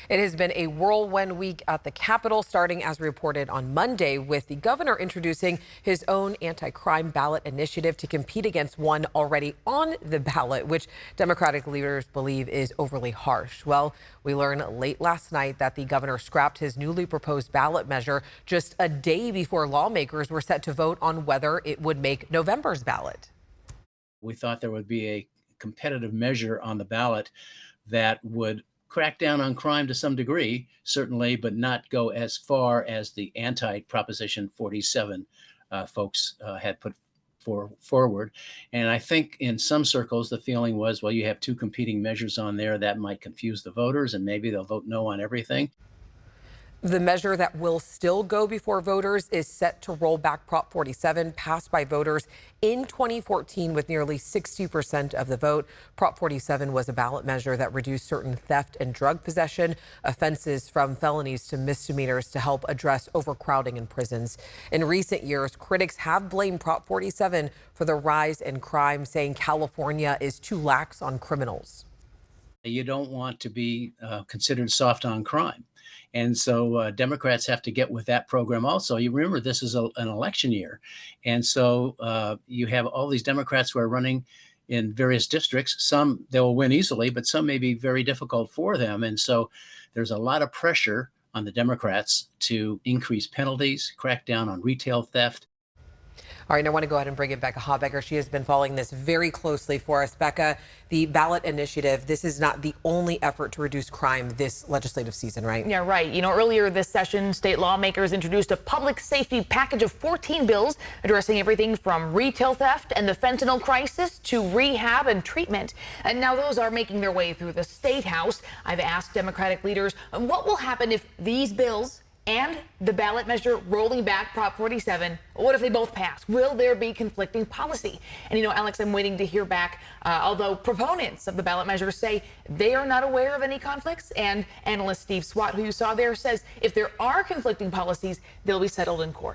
It has been a whirlwind week at the Capitol, starting as reported on Monday with the governor introducing his own anti-crime ballot initiative to compete against one already on the ballot, which Democratic leaders believe is overly harsh. Well, we learned late last night that the governor scrapped his newly proposed ballot measure just a day before lawmakers were set to vote on whether it would make November's ballot. We thought there would be a competitive measure on the ballot that would crack down on crime to some degree, certainly, but not go as far as the anti-Proposition 47 folks had put forward. And I think in some circles, the feeling was, well, you have two competing measures on there that might confuse the voters and maybe they'll vote no on everything. The measure that will still go before voters is set to roll back Prop 47, passed by voters in 2014 with nearly 60% of the vote. Prop 47 was a ballot measure that reduced certain theft and drug possession offenses from felonies to misdemeanors to help address overcrowding in prisons. In recent years, critics have blamed Prop 47 for the rise in crime, saying California is too lax on criminals. You don't want to be considered soft on crime. And so Democrats have to get with that program also. You remember this is an election year. And so you have all these Democrats who are running in various districts. Some they'll win easily, but some may be very difficult for them. And so there's a lot of pressure on the Democrats to increase penalties, crack down on retail theft. All right, I want to go ahead and bring in Becca Habecker. She has been following this very closely for us. Becca, the ballot initiative, this is not the only effort to reduce crime this legislative season, right? Yeah, right. You know, earlier this session, state lawmakers introduced a public safety package of 14 bills addressing everything from retail theft and the fentanyl crisis to rehab and treatment. And now those are making their way through the state house. I've asked Democratic leaders what will happen if these bills and the ballot measure rolling back Prop 47, what if they both pass? Will there be conflicting policy? And you know, Alex, I'm waiting to hear back, although proponents of the ballot measure say they are not aware of any conflicts. And analyst Steve Swat, who you saw there, says if there are conflicting policies, they'll be settled in court.